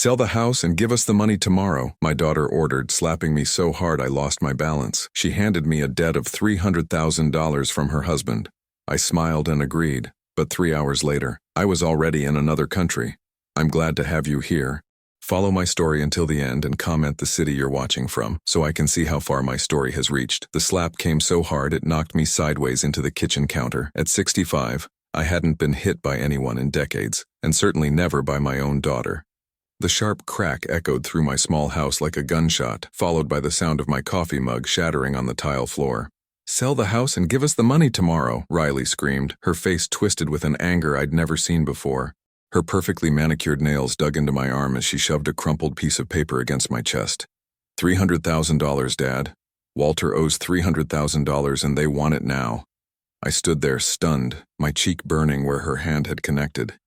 Sell the house and give us the money tomorrow, my daughter ordered, slapping me so hard I lost my balance. She handed me a debt of $300,000 from her husband. I smiled and agreed, but 3 hours later, I was already in another country. I'm glad to have you here. Follow my story until the end and comment the city you're watching from, so I can see how far my story has reached. The slap came so hard it knocked me sideways into the kitchen counter. At 65, I hadn't been hit by anyone in decades, and certainly never by my own daughter. The sharp crack echoed through my small house like a gunshot, followed by the sound of my coffee mug shattering on the tile floor. "Sell the house and give us the money tomorrow," Riley screamed, her face twisted with an anger I'd never seen before. Her perfectly manicured nails dug into my arm as she shoved a crumpled piece of paper against my chest. $300,000, Dad. Walter owes $300,000 and they want it now. I stood there stunned, my cheek burning where her hand had connected.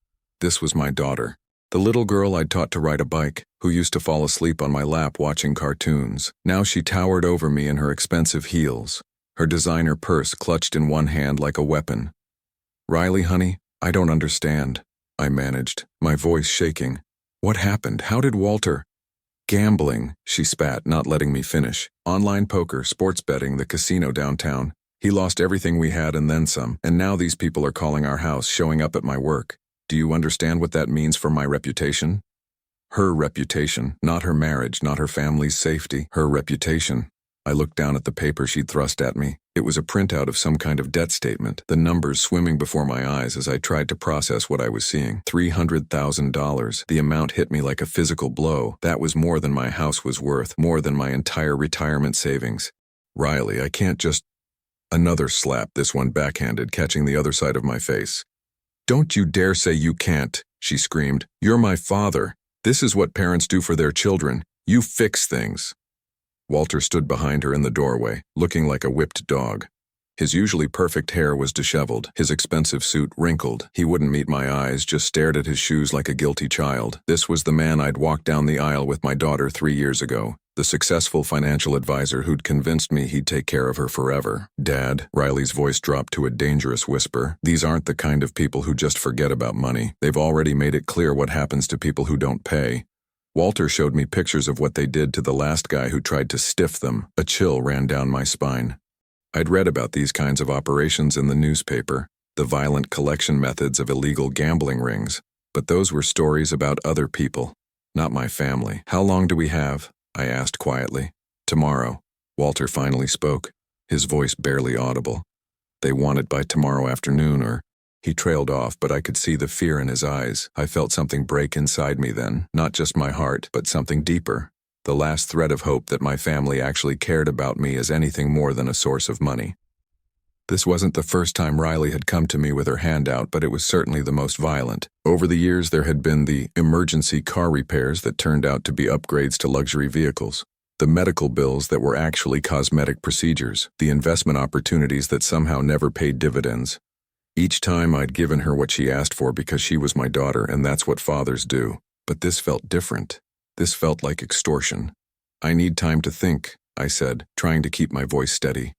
This was my daughter, the little girl I'd taught to ride a bike, who used to fall asleep on my lap watching cartoons. Now she towered over me in her expensive heels, her designer purse clutched in one hand like a weapon. "Riley, honey, I don't understand," I managed, my voice shaking. "What happened? How did Walter—" "Gambling," she spat, not letting me finish. "Online poker, sports betting, the casino downtown. He lost everything we had and then some, and now these people are calling our house, showing up at my work. Do you understand what that means for my reputation?" Her reputation, not her marriage, not her family's safety, her reputation. I looked down at the paper she'd thrust at me. It was a printout of some kind of debt statement, the numbers swimming before my eyes as I tried to process what I was seeing. $300,000. The amount hit me like a physical blow. That was more than my house was worth, more than my entire retirement savings. "Riley, I can't just—" Another slap, this one backhanded, catching the other side of my face. "Don't you dare say you can't," she screamed. "You're my father. This is what parents do for their children. You fix things." Walter stood behind her in the doorway, looking like a whipped dog. His usually perfect hair was disheveled, his expensive suit wrinkled. He wouldn't meet my eyes, just stared at his shoes like a guilty child. This was the man I'd walked down the aisle with my daughter 3 years ago, the successful financial advisor who'd convinced me he'd take care of her forever. "Dad," Riley's voice dropped to a dangerous whisper, "these aren't the kind of people who just forget about money. They've already made it clear what happens to people who don't pay. Walter showed me pictures of what they did to the last guy who tried to stiff them." A chill ran down my spine. I'd read about these kinds of operations in the newspaper, the violent collection methods of illegal gambling rings, but those were stories about other people, not my family. "How long do we have?" I asked quietly. "Tomorrow." Walter finally spoke, his voice barely audible. "They want it by tomorrow afternoon or—" He trailed off, but I could see the fear in his eyes. I felt something break inside me then, not just my heart, but something deeper. The last thread of hope that my family actually cared about me as anything more than a source of money. This wasn't the first time Riley had come to me with her hand out, but it was certainly the most violent. Over the years, there had been the emergency car repairs that turned out to be upgrades to luxury vehicles, the medical bills that were actually cosmetic procedures, the investment opportunities that somehow never paid dividends. Each time I'd given her what she asked for because she was my daughter, and that's what fathers do. But this felt different. This felt like extortion. "I need time to think," I said, trying to keep my voice steady.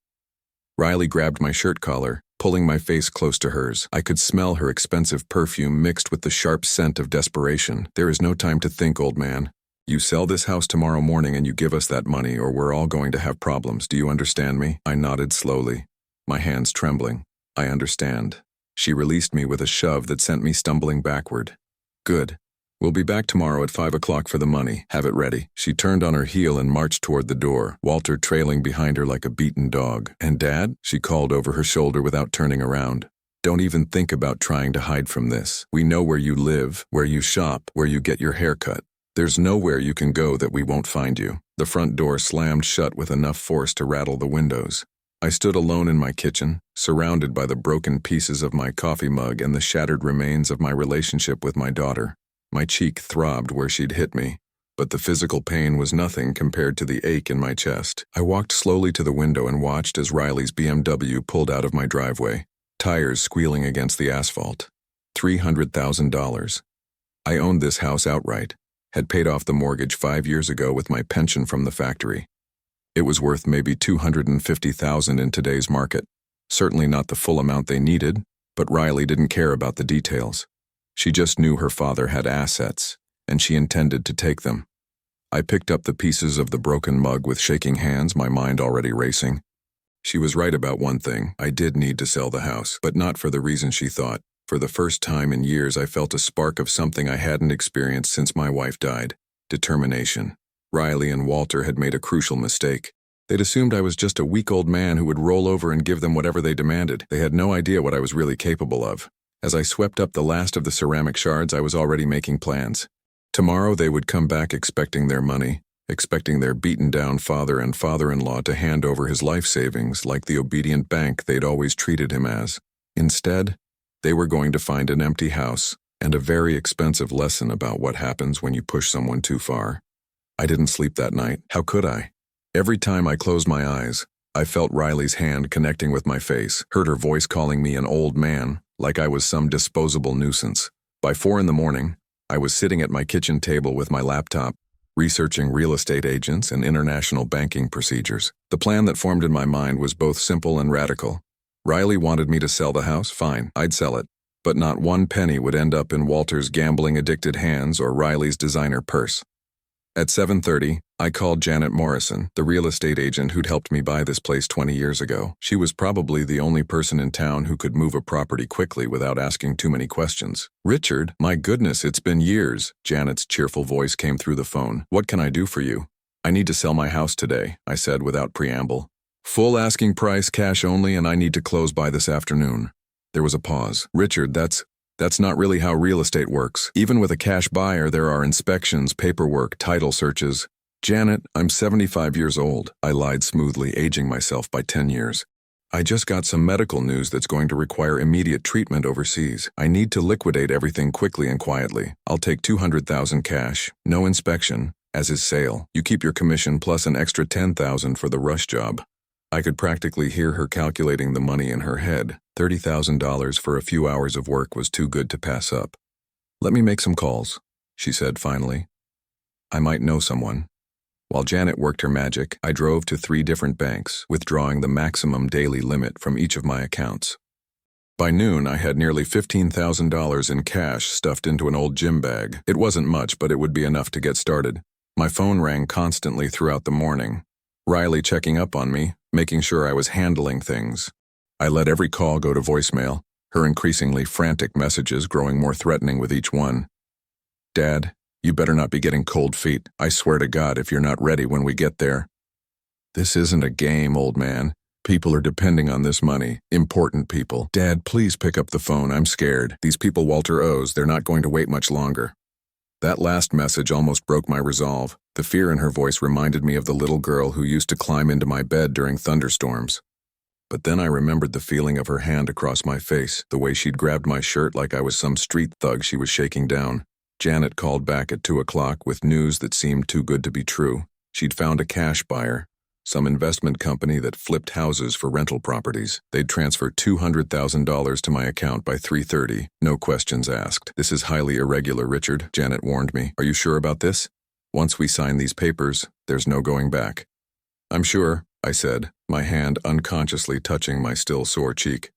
Riley grabbed my shirt collar, pulling my face close to hers. I could smell her expensive perfume mixed with the sharp scent of desperation. "There is no time to think, old man. You sell this house tomorrow morning and you give us that money, or we're all going to have problems. Do you understand me?" I nodded slowly, my hands trembling. "I understand." She released me with a shove that sent me stumbling backward. "Good. We'll be back tomorrow at 5 o'clock for the money. Have it ready." She turned on her heel and marched toward the door, Walter trailing behind her like a beaten dog. "And Dad?" she called over her shoulder without turning around. "Don't even think about trying to hide from this. We know where you live, where you shop, where you get your hair cut. There's nowhere you can go that we won't find you." The front door slammed shut with enough force to rattle the windows. I stood alone in my kitchen, surrounded by the broken pieces of my coffee mug and the shattered remains of my relationship with my daughter. My cheek throbbed where she'd hit me, but the physical pain was nothing compared to the ache in my chest. I walked slowly to the window and watched as Riley's BMW pulled out of my driveway, tires squealing against the asphalt. $300,000. I owned this house outright, had paid off the mortgage 5 years ago with my pension from the factory. It was worth maybe $250,000 in today's market. Certainly not the full amount they needed, but Riley didn't care about the details. She just knew her father had assets, and she intended to take them. I picked up the pieces of the broken mug with shaking hands, my mind already racing. She was right about one thing. I did need to sell the house, but not for the reason she thought. For the first time in years, I felt a spark of something I hadn't experienced since my wife died. Determination. Riley and Walter had made a crucial mistake. They'd assumed I was just a weak old man who would roll over and give them whatever they demanded. They had no idea what I was really capable of. As I swept up the last of the ceramic shards, I was already making plans. Tomorrow they would come back expecting their money, expecting their beaten-down father and father-in-law to hand over his life savings like the obedient bank they'd always treated him as. Instead, they were going to find an empty house and a very expensive lesson about what happens when you push someone too far. I didn't sleep that night. How could I? Every time I closed my eyes, I felt Riley's hand connecting with my face, heard her voice calling me an old man, like I was some disposable nuisance. By 4 a.m, I was sitting at my kitchen table with my laptop, researching real estate agents and international banking procedures. The plan that formed in my mind was both simple and radical. Riley wanted me to sell the house, fine, I'd sell it. But not one penny would end up in Walter's gambling-addicted hands or Riley's designer purse. At 7:30, I called Janet Morrison, the real estate agent who'd helped me buy this place 20 years ago. She was probably the only person in town who could move a property quickly without asking too many questions. "Richard, my goodness, it's been years," Janet's cheerful voice came through the phone. "What can I do for you?" "I need to sell my house today," I said without preamble. "Full asking price, cash only, and I need to close by this afternoon." There was a pause. "Richard, that's not really how real estate works. Even with a cash buyer, there are inspections, paperwork, title searches." "Janet, I'm 75 years old," I lied smoothly, aging myself by 10 years. "I just got some medical news that's going to require immediate treatment overseas. I need to liquidate everything quickly and quietly. I'll take $200,000 cash, no inspection, as is sale. You keep your commission plus an extra $10,000 for the rush job." I could practically hear her calculating the money in her head. $30,000 for a few hours of work was too good to pass up. "Let me make some calls," she said finally. "I might know someone." While Janet worked her magic, I drove to 3 different banks, withdrawing the maximum daily limit from each of my accounts. By noon, I had nearly $15,000 in cash stuffed into an old gym bag. It wasn't much, but it would be enough to get started. My phone rang constantly throughout the morning. Riley checking up on me, making sure I was handling things. I let every call go to voicemail, her increasingly frantic messages growing more threatening with each one. "Dad, you better not be getting cold feet. I swear to God if you're not ready when we get there." "This isn't a game, old man. People are depending on this money. Important people. Dad, please pick up the phone. I'm scared. These people Walter owes, they're not going to wait much longer." That last message almost broke my resolve. The fear in her voice reminded me of the little girl who used to climb into my bed during thunderstorms. But then I remembered the feeling of her hand across my face, the way she'd grabbed my shirt like I was some street thug she was shaking down. Janet called back at 2 o'clock with news that seemed too good to be true. She'd found a cash buyer, some investment company that flipped houses for rental properties. They'd transfer $200,000 to my account by 3:30, no questions asked. "This is highly irregular, Richard," Janet warned me. "Are you sure about this? Once we sign these papers, there's no going back." "I'm sure," I said, my hand unconsciously touching my still sore cheek.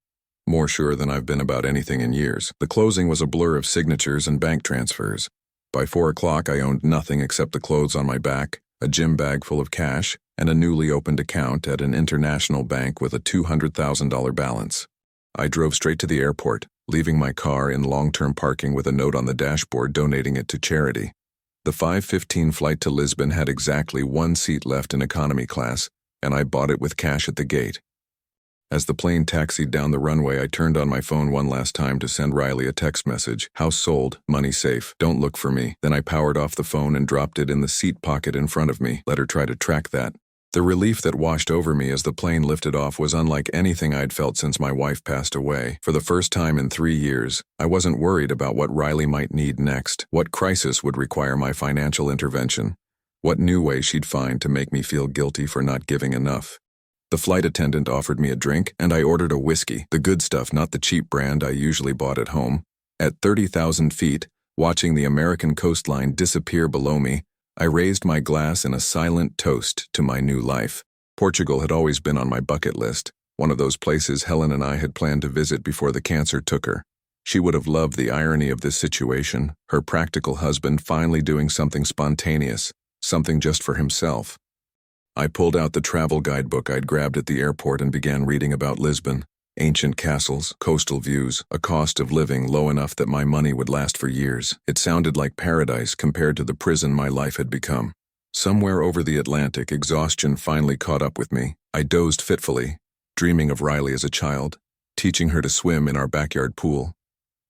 More sure than I've been about anything in years. The closing was a blur of signatures and bank transfers. By 4 o'clock, I owned nothing except the clothes on my back, a gym bag full of cash, and a newly opened account at an international bank with a $200,000 balance. I drove straight to the airport, leaving my car in long-term parking with a note on the dashboard donating it to charity. The 5:15 flight to Lisbon had exactly 1 seat left in economy class, and I bought it with cash at the gate. As the plane taxied down the runway, I turned on my phone one last time to send Riley a text message. "House sold, money safe, don't look for me." Then I powered off the phone and dropped it in the seat pocket in front of me. Let her try to track that. The relief that washed over me as the plane lifted off was unlike anything I'd felt since my wife passed away. For the first time in 3 years, I wasn't worried about what Riley might need next, what crisis would require my financial intervention, what new way she'd find to make me feel guilty for not giving enough. The flight attendant offered me a drink, and I ordered a whiskey, the good stuff, not the cheap brand I usually bought at home. At 30,000 feet, watching the American coastline disappear below me, I raised my glass in a silent toast to my new life. Portugal had always been on my bucket list, one of those places Helen and I had planned to visit before the cancer took her. She would have loved the irony of this situation, her practical husband finally doing something spontaneous, something just for himself. I pulled out the travel guidebook I'd grabbed at the airport and began reading about Lisbon. Ancient castles, coastal views, a cost of living low enough that my money would last for years. It sounded like paradise compared to the prison my life had become. Somewhere over the Atlantic, exhaustion finally caught up with me. I dozed fitfully, dreaming of Riley as a child, teaching her to swim in our backyard pool.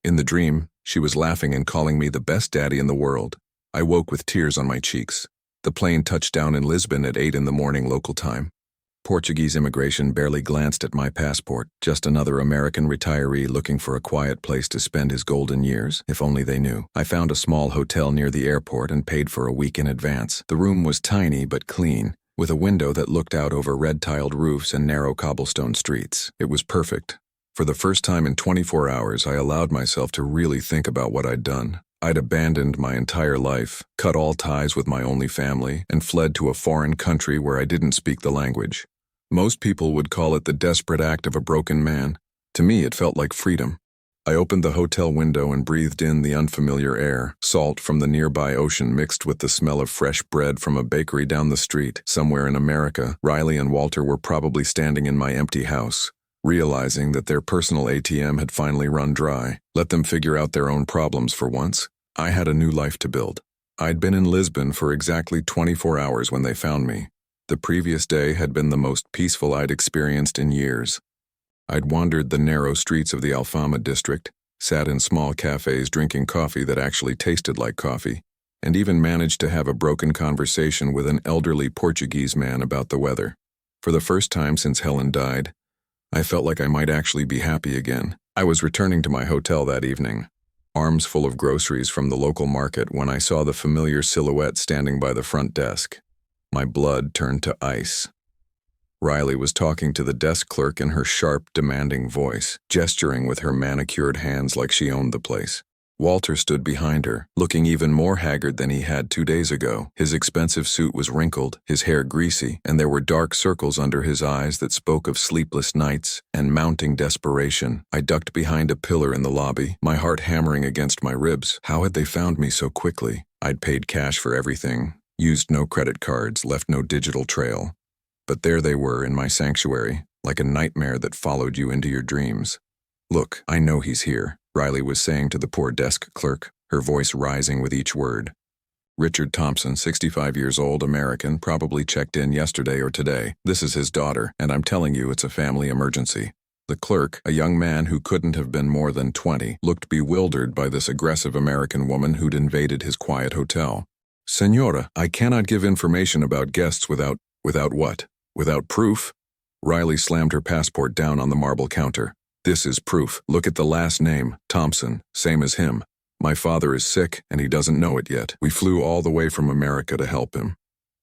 In the dream, she was laughing and calling me the best daddy in the world. I woke with tears on my cheeks. The plane touched down in Lisbon at 8 in the morning local time. Portuguese immigration barely glanced at my passport, just another American retiree looking for a quiet place to spend his golden years, if only they knew. I found a small hotel near the airport and paid for a week in advance. The room was tiny but clean, with a window that looked out over red-tiled roofs and narrow cobblestone streets. It was perfect. For the first time in 24 hours, I allowed myself to really think about what I'd done. I'd abandoned my entire life, cut all ties with my only family, and fled to a foreign country where I didn't speak the language. Most people would call it the desperate act of a broken man. To me, it felt like freedom. I opened the hotel window and breathed in the unfamiliar air, salt from the nearby ocean mixed with the smell of fresh bread from a bakery down the street. Somewhere in America, Riley and Walter were probably standing in my empty house, realizing that their personal ATM had finally run dry. Let them figure out their own problems for once. I had a new life to build. I'd been in Lisbon for exactly 24 hours when they found me. The previous day had been the most peaceful I'd experienced in years. I'd wandered the narrow streets of the Alfama district, sat in small cafes drinking coffee that actually tasted like coffee, and even managed to have a broken conversation with an elderly Portuguese man about the weather. For the first time since Helen died, I felt like I might actually be happy again. I was returning to my hotel that evening, arms full of groceries from the local market, when I saw the familiar silhouette standing by the front desk. My blood turned to ice. Riley was talking to the desk clerk in her sharp, demanding voice, gesturing with her manicured hands like she owned the place. Walter stood behind her, looking even more haggard than he had 2 days ago. His expensive suit was wrinkled, his hair greasy, and there were dark circles under his eyes that spoke of sleepless nights and mounting desperation. I ducked behind a pillar in the lobby, my heart hammering against my ribs. How had they found me so quickly? I'd paid cash for everything, used no credit cards, left no digital trail. But there they were in my sanctuary, like a nightmare that followed you into your dreams. "Look, I know he's here," Riley was saying to the poor desk clerk, her voice rising with each word. "Richard Thompson, 65 years old, American, probably checked in yesterday or today. This is his daughter, and I'm telling you it's a family emergency." The clerk, a young man who couldn't have been more than 20, looked bewildered by this aggressive American woman who'd invaded his quiet hotel. "Senora, I cannot give information about guests without what? Without proof?" Riley slammed her passport down on the marble counter. "This is proof. Look at the last name, Thompson, same as him. My father is sick, and he doesn't know it yet. We flew all the way from America to help him."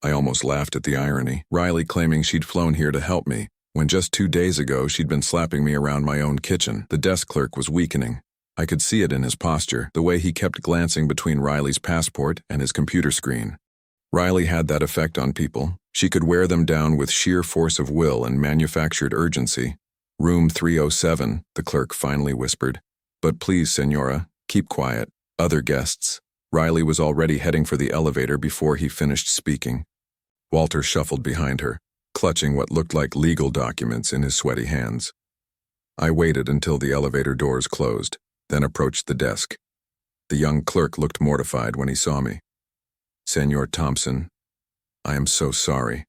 I almost laughed at the irony. Riley claiming she'd flown here to help me, when just 2 days ago she'd been slapping me around my own kitchen. The desk clerk was weakening. I could see it in his posture, the way he kept glancing between Riley's passport and his computer screen. Riley had that effect on people. She could wear them down with sheer force of will and manufactured urgency. "Room 307, the clerk finally whispered. "But please, Senora, keep quiet. Other guests." Riley was already heading for the elevator before he finished speaking. Walter shuffled behind her, clutching what looked like legal documents in his sweaty hands. I waited until the elevator doors closed, then approached the desk. The young clerk looked mortified when he saw me. "Senor Thompson, I am so sorry."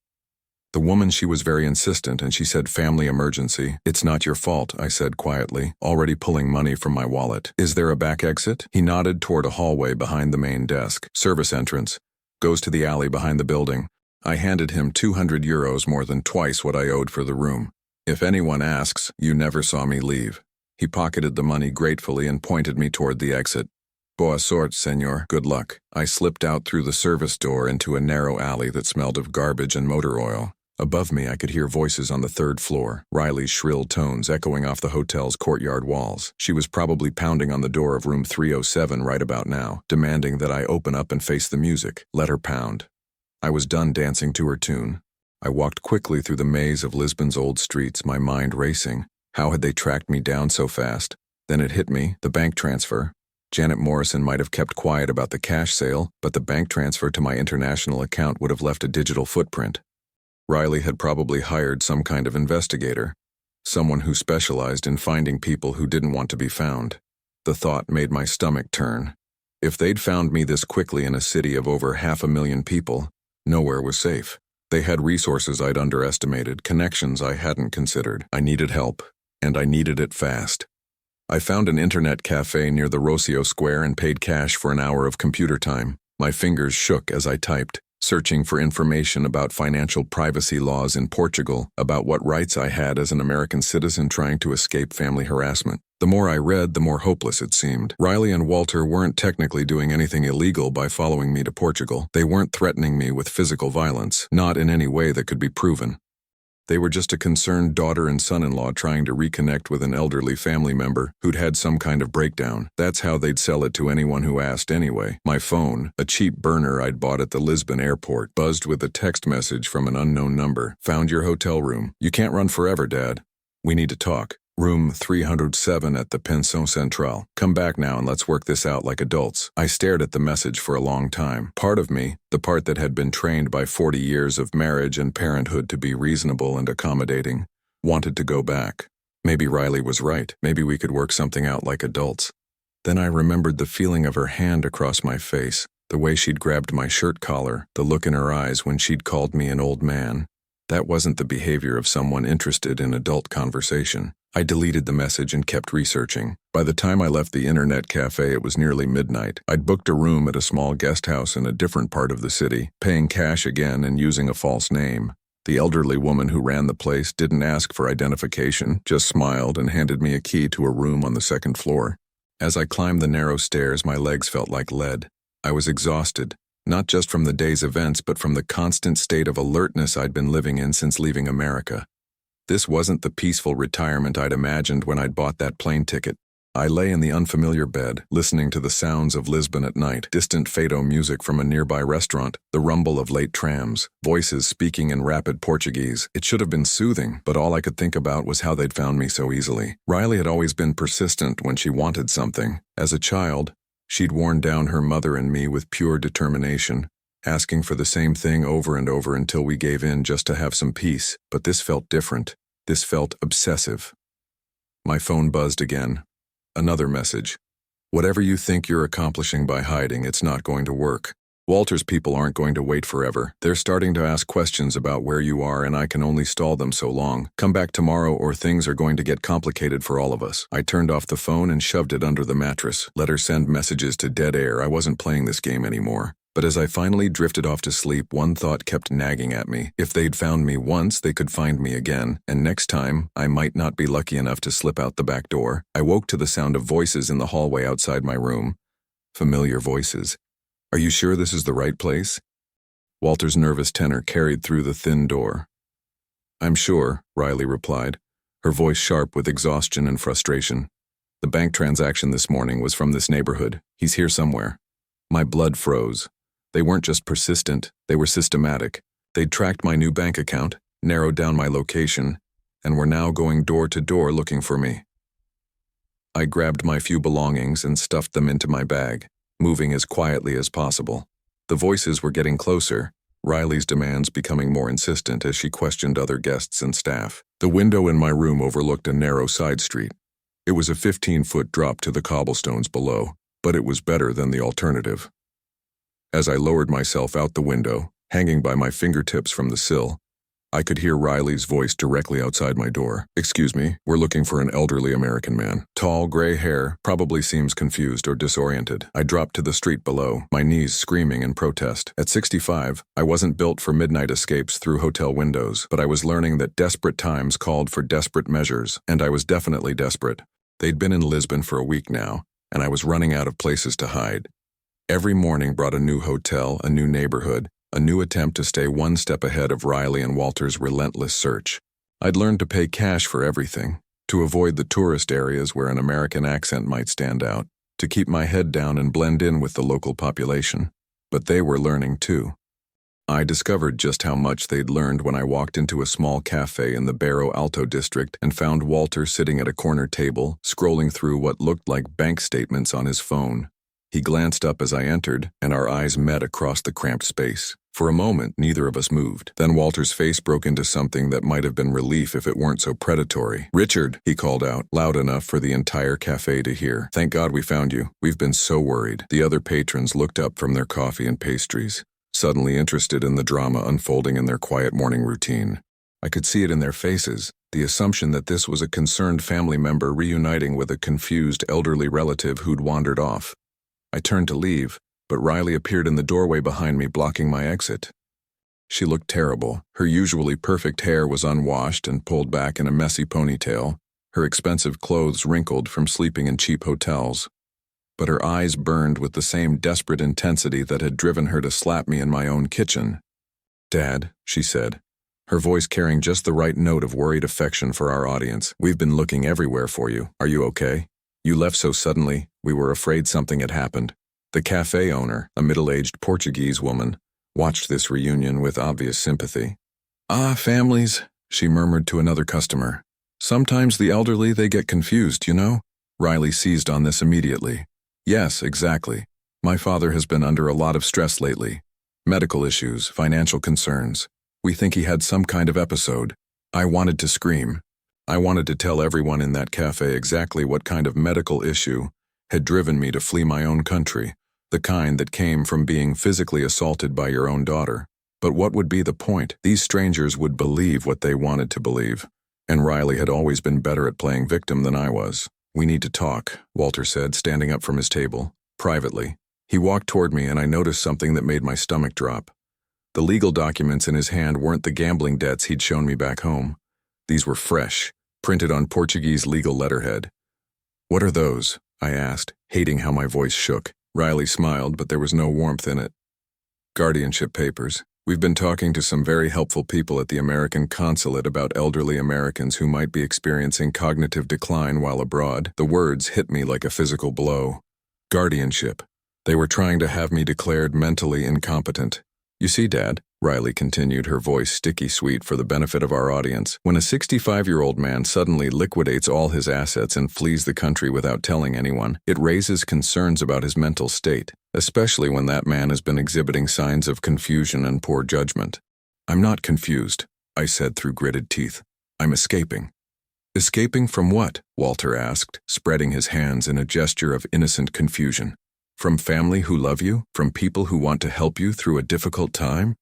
The woman, she was very insistent, and she said family emergency. "It's not your fault," I said quietly, already pulling money from my wallet. "Is there a back exit?" He nodded toward a hallway behind the main desk. "Service entrance. Goes to the alley behind the building." I handed him 200 euros, more than twice what I owed for the room. "If anyone asks, you never saw me leave." He pocketed the money gratefully and pointed me toward the exit. "Boa sorte, senor. Good luck." I slipped out through the service door into a narrow alley that smelled of garbage and motor oil. Above me, I could hear voices on the 3rd floor, Riley's shrill tones echoing off the hotel's courtyard walls. She was probably pounding on the door of room 307 right about now, demanding that I open up and face the music. Let her pound. I was done dancing to her tune. I walked quickly through the maze of Lisbon's old streets, my mind racing. How had they tracked me down so fast? Then it hit me, the bank transfer. Janet Morrison might have kept quiet about the cash sale, but the bank transfer to my international account would have left a digital footprint. Riley had probably hired some kind of investigator, someone who specialized in finding people who didn't want to be found. The thought made my stomach turn. If they'd found me this quickly in a city of over 500,000 people, nowhere was safe. They had resources I'd underestimated, connections I hadn't considered. I needed help, and I needed it fast. I found an internet cafe near the Rocio Square and paid cash for an hour of computer time. My fingers shook as I typed, searching for information about financial privacy laws in Portugal, about what rights I had as an American citizen trying to escape family harassment. The more I read, the more hopeless it seemed. Riley and Walter weren't technically doing anything illegal by following me to Portugal. They weren't threatening me with physical violence, not in any way that could be proven. They were just a concerned daughter and son-in-law trying to reconnect with an elderly family member who'd had some kind of breakdown. That's how they'd sell it to anyone who asked anyway. My phone, a cheap burner I'd bought at the Lisbon airport, buzzed with a text message from an unknown number. Found your hotel room. You can't run forever, Dad. We need to talk. Room 307 at the Pension Centrale. Come back now and let's work this out like adults. I stared at the message for a long time. Part of me, the part that had been trained by 40 years of marriage and parenthood to be reasonable and accommodating, wanted to go back. Maybe Riley was right. Maybe we could work something out like adults. Then I remembered the feeling of her hand across my face, the way she'd grabbed my shirt collar, the look in her eyes when she'd called me an old man. That wasn't the behavior of someone interested in adult conversation. I deleted the message and kept researching. By the time I left the internet cafe, it was nearly midnight. I'd booked a room at a small guest house in a different part of the city, paying cash again and using a false name. The elderly woman who ran the place didn't ask for identification, just smiled and handed me a key to a room on the second floor. As I climbed the narrow stairs, my legs felt like lead. I was exhausted, not just from the day's events, but from the constant state of alertness I'd been living in since leaving America. This wasn't the peaceful retirement I'd imagined when I'd bought that plane ticket. I lay in the unfamiliar bed, listening to the sounds of Lisbon at night, distant fado music from a nearby restaurant, the rumble of late trams, voices speaking in rapid Portuguese. It should have been soothing, but all I could think about was how they'd found me so easily. Riley had always been persistent when she wanted something. As a child, she'd worn down her mother and me with pure determination, asking for the same thing over and over until we gave in just to have some peace. But this felt different. This felt obsessive. My phone buzzed again. Another message. Whatever you think you're accomplishing by hiding, it's not going to work. Walter's people aren't going to wait forever. They're starting to ask questions about where you are, and I can only stall them so long. Come back tomorrow or things are going to get complicated for all of us. I turned off the phone and shoved it under the mattress. Let her send messages to dead air. I wasn't playing this game anymore. But as I finally drifted off to sleep, one thought kept nagging at me. If they'd found me once, they could find me again, and next time, I might not be lucky enough to slip out the back door. I woke to the sound of voices in the hallway outside my room. Familiar voices. Are you sure this is the right place? Walter's nervous tenor carried through the thin door. I'm sure, Riley replied, her voice sharp with exhaustion and frustration. The bank transaction this morning was from this neighborhood. He's here somewhere. My blood froze. They weren't just persistent, they were systematic. They'd tracked my new bank account, narrowed down my location, and were now going door to door looking for me. I grabbed my few belongings and stuffed them into my bag, moving as quietly as possible. The voices were getting closer, Riley's demands becoming more insistent as she questioned other guests and staff. The window in my room overlooked a narrow side street. It was a 15-foot drop to the cobblestones below, but it was better than the alternative. As I lowered myself out the window, hanging by my fingertips from the sill, I could hear Riley's voice directly outside my door. Excuse me, we're looking for an elderly American man. Tall, gray hair, probably seems confused or disoriented. I dropped to the street below, my knees screaming in protest. At 65, I wasn't built for midnight escapes through hotel windows, but I was learning that desperate times called for desperate measures, and I was definitely desperate. They'd been in Lisbon for a week now, and I was running out of places to hide. Every morning brought a new hotel, a new neighborhood, a new attempt to stay one step ahead of Riley and Walter's relentless search. I'd learned to pay cash for everything, to avoid the tourist areas where an American accent might stand out, to keep my head down and blend in with the local population. But they were learning too. I discovered just how much they'd learned when I walked into a small cafe in the Barro Alto district and found Walter sitting at a corner table, scrolling through what looked like bank statements on his phone. He glanced up as I entered, and our eyes met across the cramped space. For a moment, neither of us moved. Then Walter's face broke into something that might have been relief if it weren't so predatory. "Richard," he called out, loud enough for the entire cafe to hear. "Thank God we found you. We've been so worried." The other patrons looked up from their coffee and pastries, suddenly interested in the drama unfolding in their quiet morning routine. I could see it in their faces, the assumption that this was a concerned family member reuniting with a confused elderly relative who'd wandered off. I turned to leave, but Riley appeared in the doorway behind me, blocking my exit. She looked terrible. Her usually perfect hair was unwashed and pulled back in a messy ponytail, her expensive clothes wrinkled from sleeping in cheap hotels. But her eyes burned with the same desperate intensity that had driven her to slap me in my own kitchen. "Dad," she said, her voice carrying just the right note of worried affection for our audience. "We've been looking everywhere for you. Are you okay? You left so suddenly, we were afraid something had happened." The cafe owner, a middle-aged Portuguese woman, watched this reunion with obvious sympathy. "Ah, families," she murmured to another customer. "Sometimes the elderly, they get confused, you know?" Riley seized on this immediately. "Yes, exactly. My father has been under a lot of stress lately. Medical issues, financial concerns. We think he had some kind of episode." I wanted to scream. I wanted to tell everyone in that cafe exactly what kind of medical issue had driven me to flee my own country, the kind that came from being physically assaulted by your own daughter. But what would be the point? These strangers would believe what they wanted to believe, and Riley had always been better at playing victim than I was. "We need to talk," Walter said, standing up from his table, privately. He walked toward me, and I noticed something that made my stomach drop. The legal documents in his hand weren't the gambling debts he'd shown me back home. These were fresh, printed on Portuguese legal letterhead. "What are those?" I asked, hating how my voice shook. Riley smiled, but there was no warmth in it. "Guardianship papers. We've been talking to some very helpful people at the American consulate about elderly Americans who might be experiencing cognitive decline while abroad." The words hit me like a physical blow. Guardianship. They were trying to have me declared mentally incompetent. "You see, Dad," Riley continued, her voice sticky sweet for the benefit of our audience, "when a 65-year-old man suddenly liquidates all his assets and flees the country without telling anyone, it raises concerns about his mental state, especially when that man has been exhibiting signs of confusion and poor judgment." "I'm not confused," I said through gritted teeth. "I'm escaping." "Escaping from what?" Walter asked, spreading his hands in a gesture of innocent confusion. "From family who love you? From people who want to help you through a difficult time?"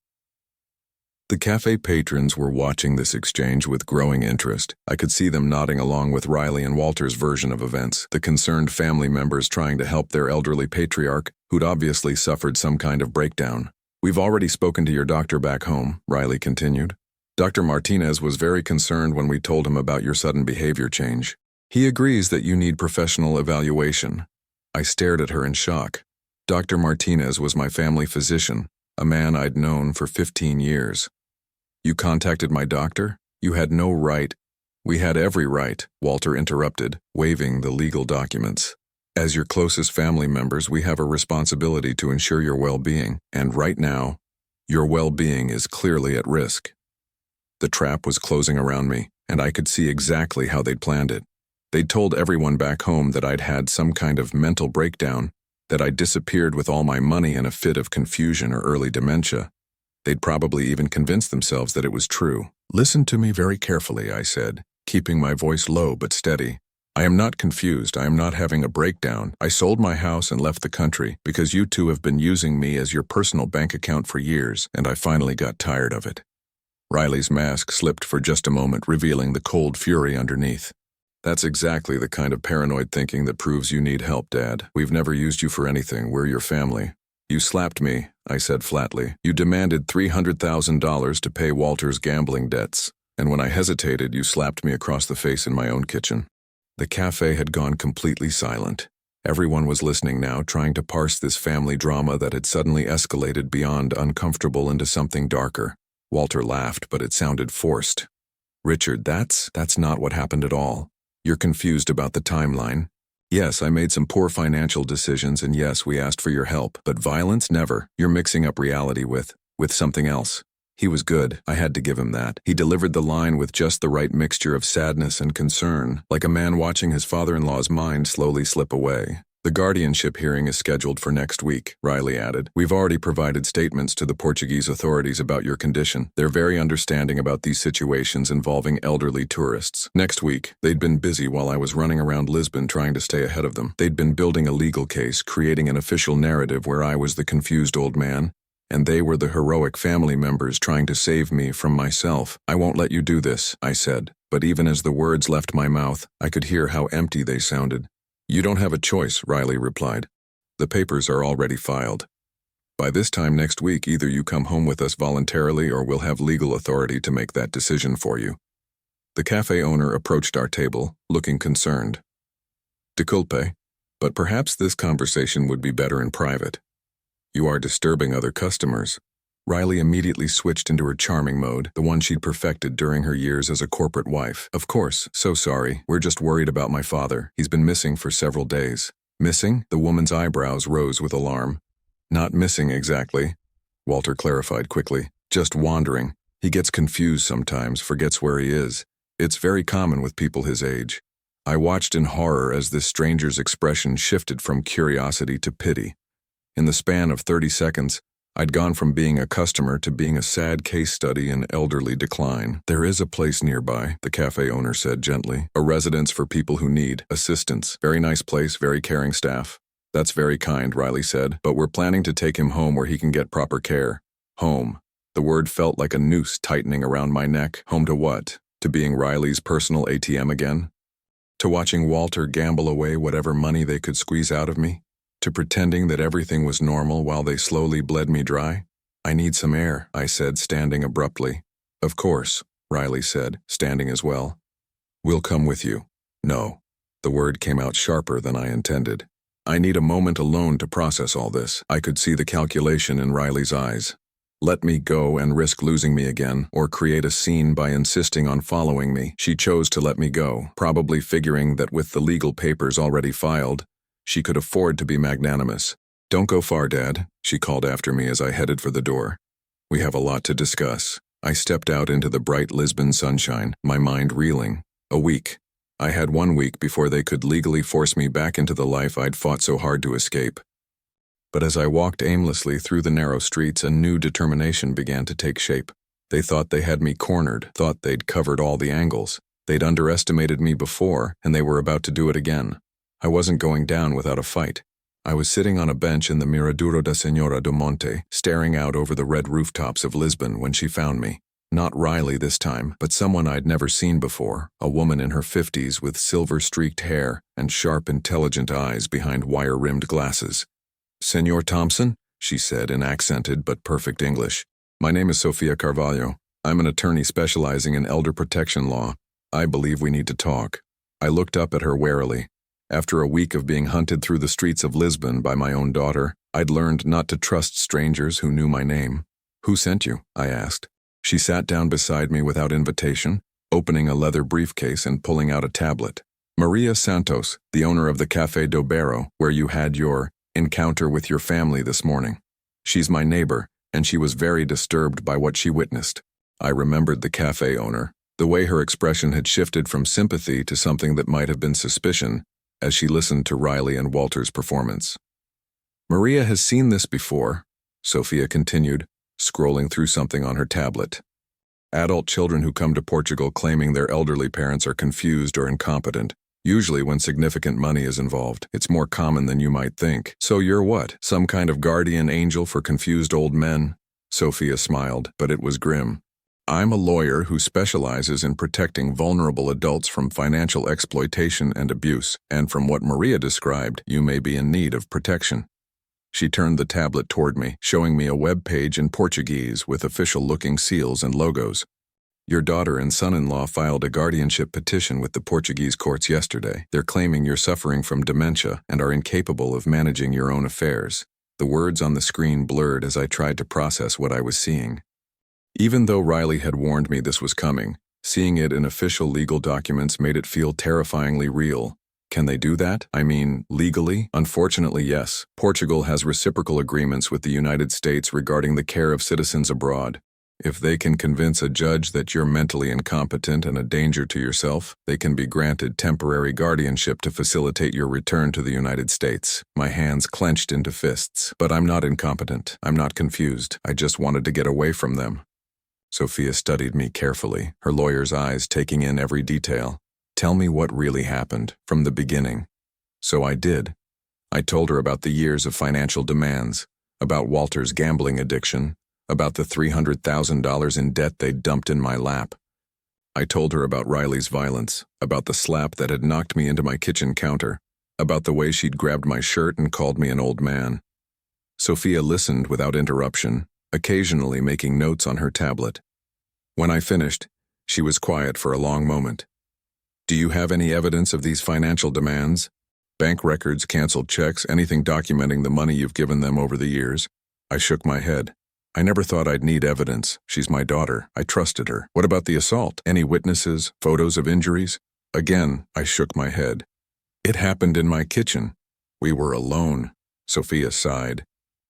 The cafe patrons were watching this exchange with growing interest. I could see them nodding along with Riley and Walter's version of events, the concerned family members trying to help their elderly patriarch, who'd obviously suffered some kind of breakdown. "We've already spoken to your doctor back home," Riley continued. "Dr. Martinez was very concerned when we told him about your sudden behavior change. He agrees that you need professional evaluation." I stared at her in shock. Dr. Martinez was my family physician, a man I'd known for 15 years. "You contacted my doctor? You had no right." "We had every right," Walter interrupted, waving the legal documents. "As your closest family members, we have a responsibility to ensure your well-being, and right now, your well-being is clearly at risk." The trap was closing around me, and I could see exactly how they'd planned it. They'd told everyone back home that I'd had some kind of mental breakdown, that I'd disappeared with all my money in a fit of confusion or early dementia. They'd probably even convinced themselves that it was true. "Listen to me very carefully," I said, keeping my voice low but steady. "I am not confused. I am not having a breakdown. I sold my house and left the country because you two have been using me as your personal bank account for years, and I finally got tired of it." Riley's mask slipped for just a moment, revealing the cold fury underneath. "That's exactly the kind of paranoid thinking that proves you need help, Dad. We've never used you for anything. We're your family." "You slapped me," I said flatly. "You demanded $300,000 to pay Walter's gambling debts, and when I hesitated, you slapped me across the face in my own kitchen." The cafe had gone completely silent. Everyone was listening now, trying to parse this family drama that had suddenly escalated beyond uncomfortable into something darker. Walter laughed, but it sounded forced. "Richard, that's not what happened at all. You're confused about the timeline. Yes, I made some poor financial decisions, and yes, we asked for your help, but violence, never. You're mixing up reality with with something else. He was good, I had to give him that. He delivered the line with just the right mixture of sadness and concern, like a man watching his father-in-law's mind slowly slip away. The guardianship hearing is scheduled for next week, Riley added. We've already provided statements to the Portuguese authorities about your condition. They're very understanding about these situations involving elderly tourists. Next week, they'd been busy while I was running around Lisbon trying to stay ahead of them. They'd been building a legal case, creating an official narrative where I was the confused old man, and they were the heroic family members trying to save me from myself. I won't let you do this, I said, but even as the words left my mouth, I could hear how empty they sounded. You don't have a choice, Riley replied. The papers are already filed. By this time next week, either you come home with us voluntarily or we'll have legal authority to make that decision for you. The cafe owner approached our table, looking concerned. Disculpe, but perhaps this conversation would be better in private. You are disturbing other customers. Riley immediately switched into her charming mode, the one she'd perfected during her years as a corporate wife. Of course, so sorry. We're just worried about my father. He's been missing for several days. Missing? The woman's eyebrows rose with alarm. Not missing exactly, Walter clarified quickly. Just wandering. He gets confused sometimes, forgets where he is. It's very common with people his age. I watched in horror as this stranger's expression shifted from curiosity to pity. In the span of 30 seconds, I'd gone from being a customer to being a sad case study in elderly decline. There is a place nearby, the cafe owner said gently. A residence for people who need assistance. Very nice place, very caring staff. That's very kind, Riley said, but we're planning to take him home where he can get proper care. Home. The word felt like a noose tightening around my neck. Home to what? To being Riley's personal ATM again? To watching Walter gamble away whatever money they could squeeze out of me? To pretending that everything was normal while they slowly bled me dry? I need some air, I said, standing abruptly. Of course, Riley said, standing as well. We'll come with you. No. The word came out sharper than I intended. I need a moment alone to process all this. I could see the calculation in Riley's eyes. Let me go and risk losing me again, or create a scene by insisting on following me. She chose to let me go, probably figuring that with the legal papers already filed, she could afford to be magnanimous. Don't go far, Dad, she called after me as I headed for the door. We have a lot to discuss. I stepped out into the bright Lisbon sunshine, my mind reeling. A week. I had 1 week before they could legally force me back into the life I'd fought so hard to escape. But as I walked aimlessly through the narrow streets, a new determination began to take shape. They thought they had me cornered, thought they'd covered all the angles. They'd underestimated me before, and they were about to do it again. I wasn't going down without a fight. I was sitting on a bench in the Miraduro da Senhora do Monte, staring out over the red rooftops of Lisbon when she found me. Not Riley this time, but someone I'd never seen before, a woman in her 50s with silver-streaked hair and sharp, intelligent eyes behind wire-rimmed glasses. Senor Thompson, she said in accented but perfect English. My name is Sofia Carvalho. I'm an attorney specializing in elder protection law. I believe we need to talk. I looked up at her warily. After a week of being hunted through the streets of Lisbon by my own daughter, I'd learned not to trust strangers who knew my name. Who sent you? I asked. She sat down beside me without invitation, opening a leather briefcase and pulling out a tablet. Maria Santos, the owner of the Café do Barro, where you had your encounter with your family this morning. She's my neighbor, and she was very disturbed by what she witnessed. I remembered the cafe owner, the way her expression had shifted from sympathy to something that might have been suspicion, as she listened to Riley and Walter's performance. Maria has seen this before, Sophia continued, scrolling through something on her tablet. Adult children who come to Portugal claiming their elderly parents are confused or incompetent, usually when significant money is involved. It's more common than you might think. So you're what, some kind of guardian angel for confused old men? Sophia smiled, but it was grim. I'm a lawyer who specializes in protecting vulnerable adults from financial exploitation and abuse, and from what Maria described, you may be in need of protection. She turned the tablet toward me, showing me a web page in Portuguese with official-looking seals and logos. Your daughter and son-in-law filed a guardianship petition with the Portuguese courts yesterday. They're claiming you're suffering from dementia and are incapable of managing your own affairs. The words on the screen blurred as I tried to process what I was seeing. Even though Riley had warned me this was coming, seeing it in official legal documents made it feel terrifyingly real. Can they do that? I mean, legally? Unfortunately, yes. Portugal has reciprocal agreements with the United States regarding the care of citizens abroad. If they can convince a judge that you're mentally incompetent and a danger to yourself, they can be granted temporary guardianship to facilitate your return to the United States. My hands clenched into fists. But I'm not incompetent. I'm not confused. I just wanted to get away from them. Sophia studied me carefully, her lawyer's eyes taking in every detail. Tell me what really happened, from the beginning. So I did. I told her about the years of financial demands, about Walter's gambling addiction, about the $300,000 in debt they'd dumped in my lap. I told her about Riley's violence, about the slap that had knocked me into my kitchen counter, about the way she'd grabbed my shirt and called me an old man. Sophia listened without interruption, occasionally making notes on her tablet. When I finished, she was quiet for a long moment. Do you have any evidence of these financial demands? Bank records, canceled checks, anything documenting the money you've given them over the years? I shook my head. I never thought I'd need evidence. She's my daughter. I trusted her. What about the assault? Any witnesses? Photos of injuries? Again, I shook my head. It happened in my kitchen. We were alone. Sophia sighed.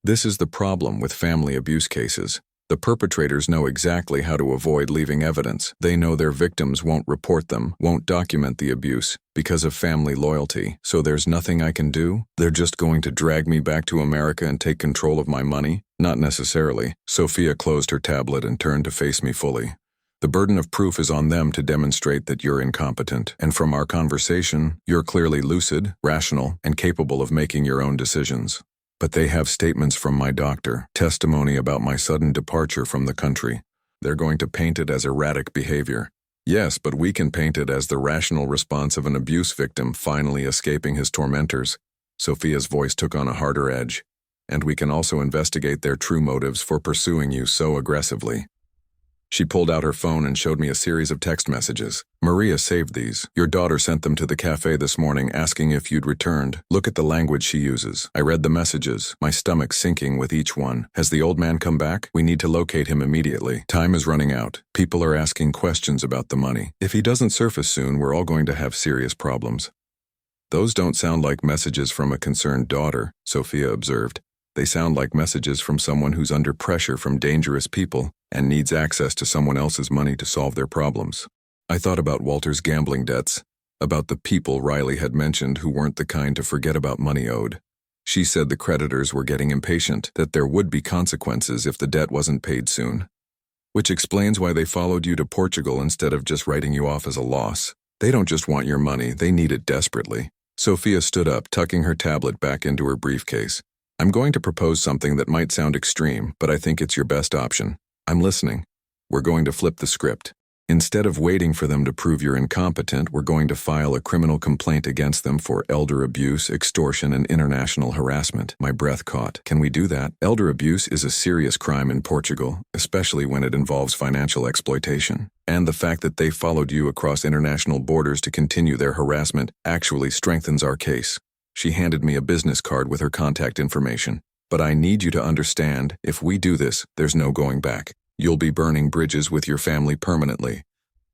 This is the problem with family abuse cases. The perpetrators know exactly how to avoid leaving evidence. They know their victims won't report them, won't document the abuse, because of family loyalty. So there's nothing I can do? They're just going to drag me back to America and take control of my money? Not necessarily. Sophia closed her tablet and turned to face me fully. The burden of proof is on them to demonstrate that you're incompetent. And from our conversation, you're clearly lucid, rational, and capable of making your own decisions. But they have statements from my doctor, testimony about my sudden departure from the country. They're going to paint it as erratic behavior. Yes, but we can paint it as the rational response of an abuse victim finally escaping his tormentors. Sophia's voice took on a harder edge. And we can also investigate their true motives for pursuing you so aggressively. She pulled out her phone and showed me a series of text messages. Maria saved these. Your daughter sent them to the cafe this morning asking if you'd returned. Look at the language she uses. I read the messages, my stomach sinking with each one. Has the old man come back? We need to locate him immediately. Time is running out. People are asking questions about the money. If he doesn't surface soon, we're all going to have serious problems. Those don't sound like messages from a concerned daughter, Sophia observed. They sound like messages from someone who's under pressure from dangerous people and needs access to someone else's money to solve their problems. I thought about Walter's gambling debts, about the people Riley had mentioned who weren't the kind to forget about money owed. She said the creditors were getting impatient, that there would be consequences if the debt wasn't paid soon. Which explains why they followed you to Portugal instead of just writing you off as a loss. They don't just want your money, they need it desperately. Sophia stood up, tucking her tablet back into her briefcase. I'm going to propose something that might sound extreme, but I think it's your best option. I'm listening. We're going to flip the script. Instead of waiting for them to prove you're incompetent, we're going to file a criminal complaint against them for elder abuse, extortion, and international harassment. My breath caught. Can we do that? Elder abuse is a serious crime in Portugal, especially when it involves financial exploitation. And the fact that they followed you across international borders to continue their harassment actually strengthens our case. She handed me a business card with her contact information. But I need you to understand, if we do this, there's no going back. You'll be burning bridges with your family permanently.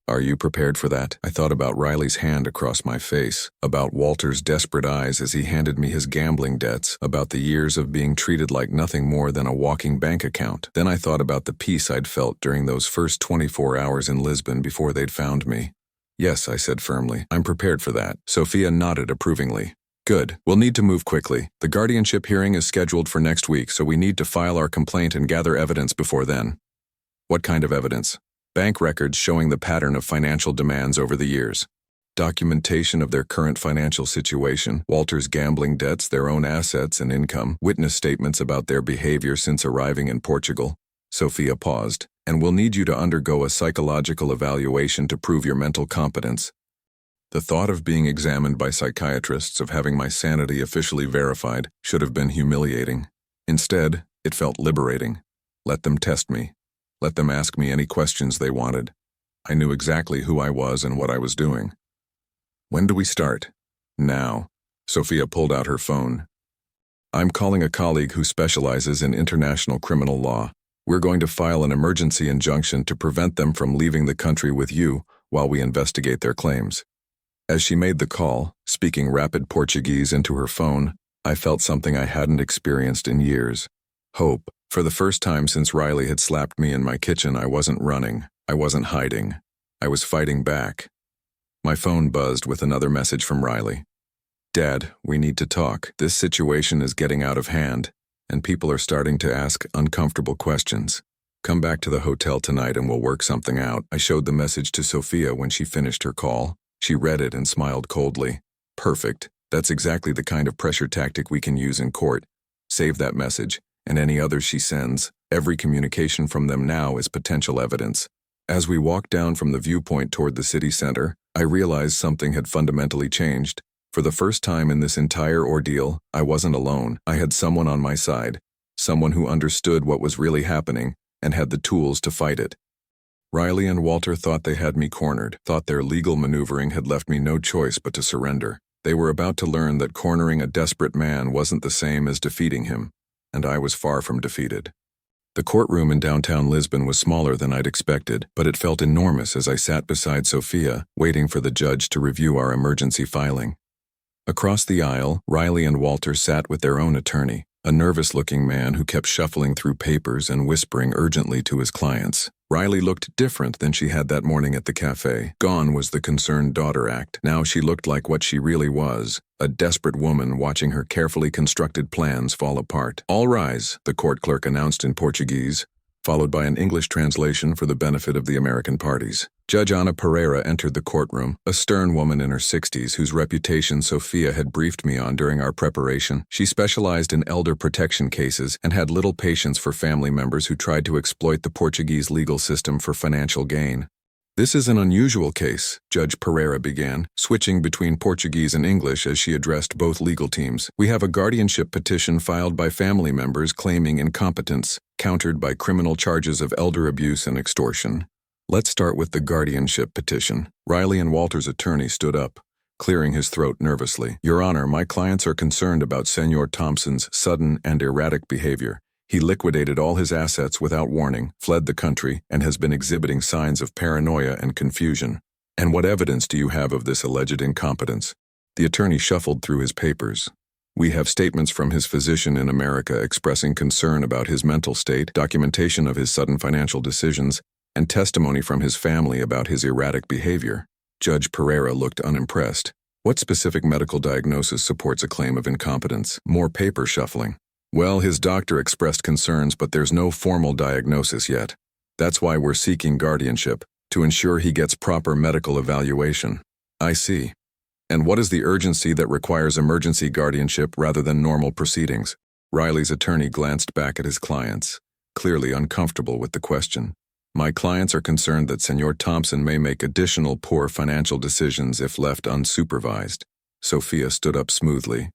Are you prepared for that? I thought about Riley's hand across my face, about Walter's desperate eyes as he handed me his gambling debts, about the years of being treated like nothing more than a walking bank account. Then I thought about the peace I'd felt during those first 24 hours in Lisbon before they'd found me. Yes, I said firmly. I'm prepared for that. Sophia nodded approvingly. Good. We'll need to move quickly. The guardianship hearing is scheduled for next week, so we need to file our complaint and gather evidence before then. What kind of evidence? Bank records showing the pattern of financial demands over the years. Documentation of their current financial situation, Walter's gambling debts, their own assets and income, witness statements about their behavior since arriving in Portugal. Sophia paused. And we'll need you to undergo a psychological evaluation to prove your mental competence. The thought of being examined by psychiatrists, of having my sanity officially verified, should have been humiliating. Instead, it felt liberating. Let them test me. Let them ask me any questions they wanted. I knew exactly who I was and what I was doing. When do we start? Now. Sophia pulled out her phone. I'm calling a colleague who specializes in international criminal law. We're going to file an emergency injunction to prevent them from leaving the country with you while we investigate their claims. As she made the call, speaking rapid Portuguese into her phone, I felt something I hadn't experienced in years. Hope. For the first time since Riley had slapped me in my kitchen, I wasn't running. I wasn't hiding. I was fighting back. My phone buzzed with another message from Riley. Dad, we need to talk. This situation is getting out of hand, and people are starting to ask uncomfortable questions. Come back to the hotel tonight and we'll work something out. I showed the message to Sophia when she finished her call. She read it and smiled coldly. Perfect. That's exactly the kind of pressure tactic we can use in court. Save that message, and any others she sends. Every communication from them now is potential evidence. As we walked down from the viewpoint toward the city center, I realized something had fundamentally changed. For the first time in this entire ordeal, I wasn't alone. I had someone on my side, someone who understood what was really happening and had the tools to fight it. Riley and Walter thought they had me cornered, thought their legal maneuvering had left me no choice but to surrender. They were about to learn that cornering a desperate man wasn't the same as defeating him, and I was far from defeated. The courtroom in downtown Lisbon was smaller than I'd expected, but it felt enormous as I sat beside Sophia, waiting for the judge to review our emergency filing. Across the aisle, Riley and Walter sat with their own attorney, a nervous-looking man who kept shuffling through papers and whispering urgently to his clients. Riley looked different than she had that morning at the cafe. Gone was the concerned daughter act. Now she looked like what she really was, a desperate woman watching her carefully constructed plans fall apart. All rise, the court clerk announced in Portuguese, followed by an English translation for the benefit of the American parties. Judge Ana Pereira entered the courtroom, a stern woman in her 60s whose reputation Sophia had briefed me on during our preparation. She specialized in elder protection cases and had little patience for family members who tried to exploit the Portuguese legal system for financial gain. This is an unusual case, Judge Pereira began, switching between Portuguese and English as she addressed both legal teams. We have a guardianship petition filed by family members claiming incompetence, countered by criminal charges of elder abuse and extortion. Let's start with the guardianship petition. Riley and Walter's attorney stood up, clearing his throat nervously. Your Honor, my clients are concerned about Senor Thompson's sudden and erratic behavior. He liquidated all his assets without warning, fled the country, and has been exhibiting signs of paranoia and confusion. And what evidence do you have of this alleged incompetence? The attorney shuffled through his papers. We have statements from his physician in America expressing concern about his mental state, documentation of his sudden financial decisions, and testimony from his family about his erratic behavior. Judge Pereira looked unimpressed. What specific medical diagnosis supports a claim of incompetence? More paper shuffling. Well, his doctor expressed concerns, but there's no formal diagnosis yet. That's why we're seeking guardianship, to ensure he gets proper medical evaluation. I see. And what is the urgency that requires emergency guardianship rather than normal proceedings? Riley's attorney glanced back at his clients, clearly uncomfortable with the question. My clients are concerned that Senor Thompson may make additional poor financial decisions if left unsupervised. Sophia stood up smoothly.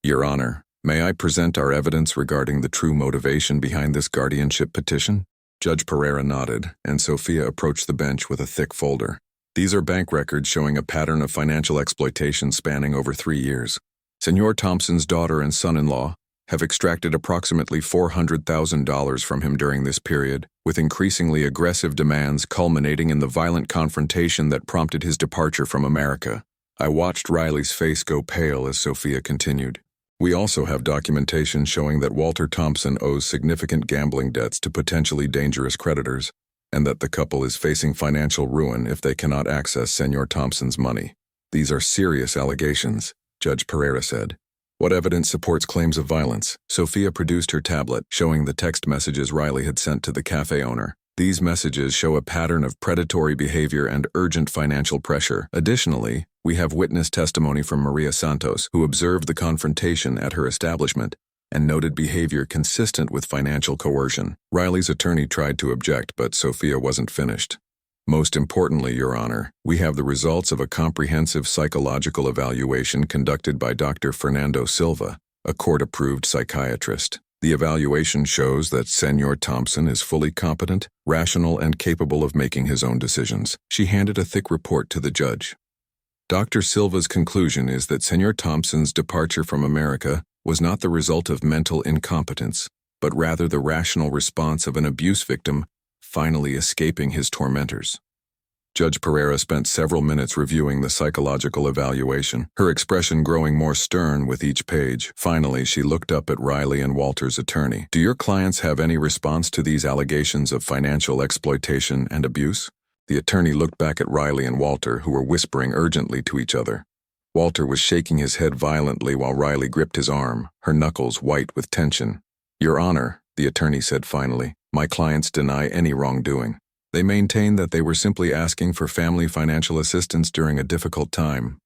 Your Honor, may I present our evidence regarding the true motivation behind this guardianship petition? Judge Pereira nodded, and Sophia approached the bench with a thick folder. These are bank records showing a pattern of financial exploitation spanning over 3 years. Senor Thompson's daughter and son-in-law have extracted approximately $400,000 from him during this period, with increasingly aggressive demands culminating in the violent confrontation that prompted his departure from America. I watched Riley's face go pale as Sophia continued. We also have documentation showing that Walter Thompson owes significant gambling debts to potentially dangerous creditors, and that the couple is facing financial ruin if they cannot access Senor Thompson's money. These are serious allegations, Judge Pereira said. What evidence supports claims of violence? Sophia produced her tablet, showing the text messages Riley had sent to the cafe owner. These messages show a pattern of predatory behavior and urgent financial pressure. Additionally, we have witness testimony from Maria Santos, who observed the confrontation at her establishment and noted behavior consistent with financial coercion. Riley's attorney tried to object, but Sophia wasn't finished. Most importantly, Your Honor, we have the results of a comprehensive psychological evaluation conducted by Dr. Fernando Silva, a court-approved psychiatrist. The evaluation shows that Senor Thompson is fully competent, rational, and capable of making his own decisions. She handed a thick report to the judge. Dr. Silva's conclusion is that Senor Thompson's departure from America was not the result of mental incompetence, but rather the rational response of an abuse victim finally escaping his tormentors. Judge Pereira spent several minutes reviewing the psychological evaluation, her expression growing more stern with each page. Finally, she looked up at Riley and Walter's attorney. Do your clients have any response to these allegations of financial exploitation and abuse? The attorney looked back at Riley and Walter, who were whispering urgently to each other. Walter was shaking his head violently while Riley gripped his arm, her knuckles white with tension. Your Honor, the attorney said finally, my clients deny any wrongdoing. They maintain that they were simply asking for family financial assistance during a difficult time.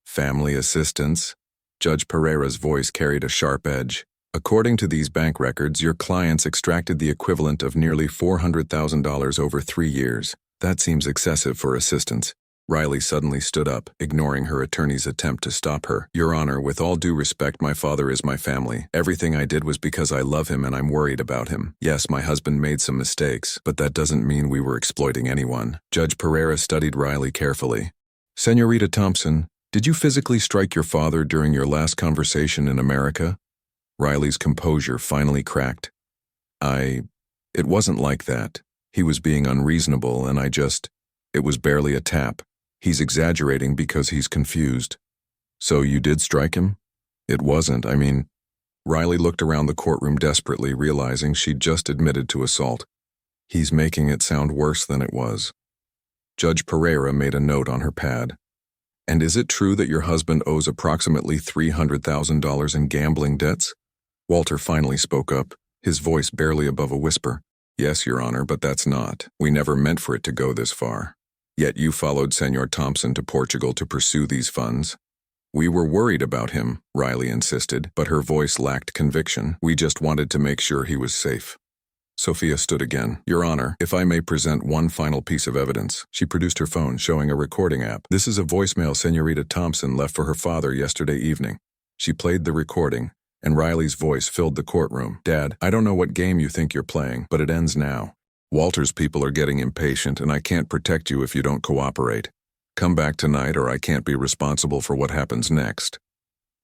Family assistance? Judge Pereira's voice carried a sharp edge. According to these bank records, your clients extracted the equivalent of nearly $400,000 over 3 years. That seems excessive for assistance. Riley suddenly stood up, ignoring her attorney's attempt to stop her. Your Honor, with all due respect, my father is my family. Everything I did was because I love him and I'm worried about him. Yes, my husband made some mistakes, but that doesn't mean we were exploiting anyone. Judge Pereira studied Riley carefully. Señorita Thompson, did you physically strike your father during your last conversation in America? Riley's composure finally cracked. It wasn't like that. He was being unreasonable and it was barely a tap. He's exaggerating because he's confused. So you did strike him? It wasn't, Riley looked around the courtroom desperately, realizing she'd just admitted to assault. He's making it sound worse than it was. Judge Pereira made a note on her pad. And is it true that your husband owes approximately $300,000 in gambling debts? Walter finally spoke up, his voice barely above a whisper. Yes, Your Honor, but that's not. We never meant for it to go this far. Yet you followed Señor Thompson to Portugal to pursue these funds. We were worried about him, Riley insisted, but her voice lacked conviction. We just wanted to make sure he was safe. Sophia stood again. Your Honor, if I may present one final piece of evidence. She produced her phone, showing a recording app. This is a voicemail Señorita Thompson left for her father yesterday evening. She played the recording, and Riley's voice filled the courtroom. Dad, I don't know what game you think you're playing, but it ends now. Walter's people are getting impatient, and I can't protect you if you don't cooperate. Come back tonight or I can't be responsible for what happens next.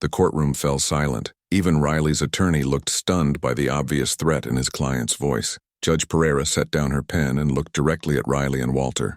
The courtroom fell silent. Even Riley's attorney looked stunned by the obvious threat in his client's voice. Judge Pereira set down her pen and looked directly at Riley and Walter.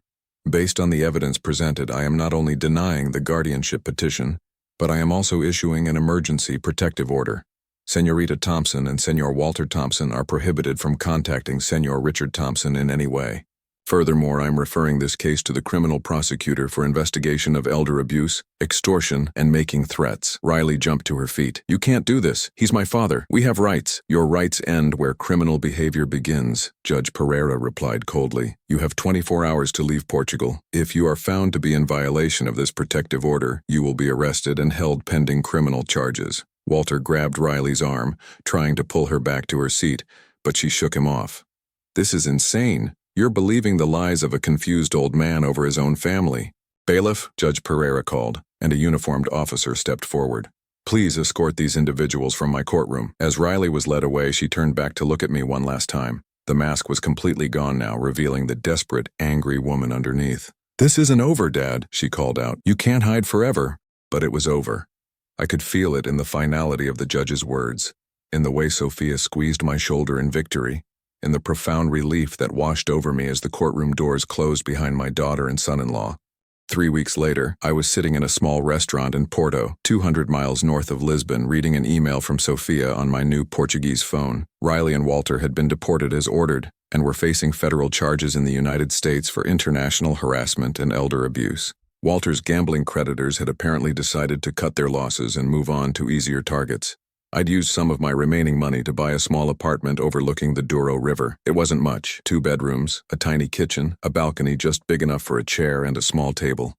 Based on the evidence presented, I am not only denying the guardianship petition, but I am also issuing an emergency protective order. Señorita Thompson and Señor Walter Thompson are prohibited from contacting Señor Richard Thompson in any way. Furthermore, I am referring this case to the criminal prosecutor for investigation of elder abuse, extortion, and making threats. Riley jumped to her feet. You can't do this. He's my father. We have rights. Your rights end where criminal behavior begins, Judge Pereira replied coldly. You have 24 hours to leave Portugal. If you are found to be in violation of this protective order, you will be arrested and held pending criminal charges. Walter grabbed Riley's arm, trying to pull her back to her seat, but she shook him off. This is insane. You're believing the lies of a confused old man over his own family. Bailiff, Judge Pereira called, and a uniformed officer stepped forward. Please escort these individuals from my courtroom. As Riley was led away, she turned back to look at me one last time. The mask was completely gone now, revealing the desperate, angry woman underneath. This isn't over, Dad, she called out. You can't hide forever. But it was over. I could feel it in the finality of the judge's words, in the way Sophia squeezed my shoulder in victory, in the profound relief that washed over me as the courtroom doors closed behind my daughter and son-in-law. 3 weeks later, I was sitting in a small restaurant in Porto, 200 miles north of Lisbon, reading an email from Sophia on my new Portuguese phone. Riley and Walter had been deported as ordered and were facing federal charges in the United States for international harassment and elder abuse. Walter's gambling creditors had apparently decided to cut their losses and move on to easier targets. I'd used some of my remaining money to buy a small apartment overlooking the Douro River. It wasn't much, 2 bedrooms, a tiny kitchen, a balcony just big enough for a chair and a small table.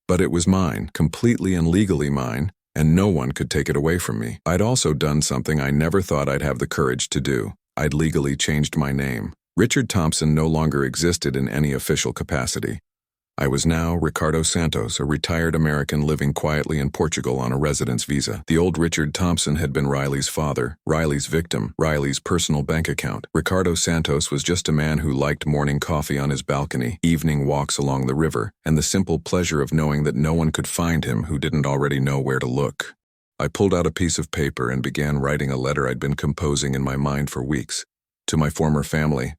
But it was mine, completely and legally mine, and no one could take it away from me. I'd also done something I never thought I'd have the courage to do. I'd legally changed my name. Richard Thompson no longer existed in any official capacity. I was now Ricardo Santos, a retired American living quietly in Portugal on a residence visa. The old Richard Thompson had been Riley's father, Riley's victim, Riley's personal bank account. Ricardo Santos was just a man who liked morning coffee on his balcony, evening walks along the river, and the simple pleasure of knowing that no one could find him who didn't already know where to look. I pulled out a piece of paper and began writing a letter I'd been composing in my mind for weeks. To my former family,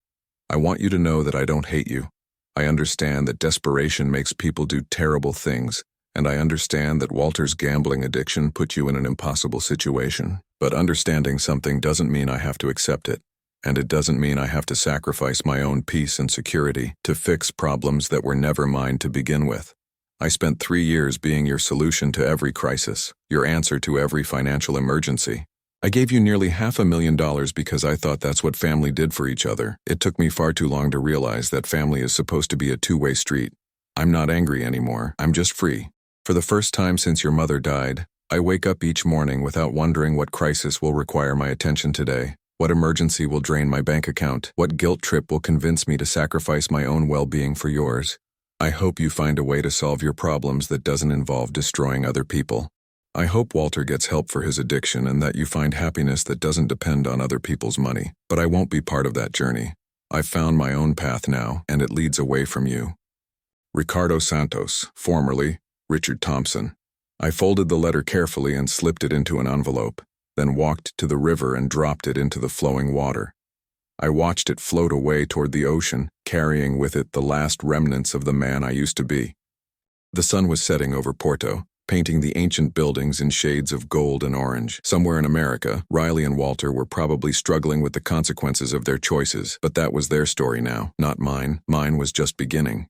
I want you to know that I don't hate you. I understand that desperation makes people do terrible things, and I understand that Walter's gambling addiction put you in an impossible situation. But understanding something doesn't mean I have to accept it, and it doesn't mean I have to sacrifice my own peace and security to fix problems that were never mine to begin with. I spent 3 years being your solution to every crisis, your answer to every financial emergency. I gave you nearly $500,000 because I thought that's what family did for each other. It took me far too long to realize that family is supposed to be a two-way street. I'm not angry anymore, I'm just free. For the first time since your mother died, I wake up each morning without wondering what crisis will require my attention today, what emergency will drain my bank account, what guilt trip will convince me to sacrifice my own well-being for yours. I hope you find a way to solve your problems that doesn't involve destroying other people. I hope Walter gets help for his addiction and that you find happiness that doesn't depend on other people's money. But I won't be part of that journey. I've found my own path now, and it leads away from you. Ricardo Santos, formerly Richard Thompson. I folded the letter carefully and slipped it into an envelope, then walked to the river and dropped it into the flowing water. I watched it float away toward the ocean, carrying with it the last remnants of the man I used to be. The sun was setting over Porto, painting the ancient buildings in shades of gold and orange. Somewhere in America, Riley and Walter were probably struggling with the consequences of their choices, but that was their story now, not mine. Mine was just beginning.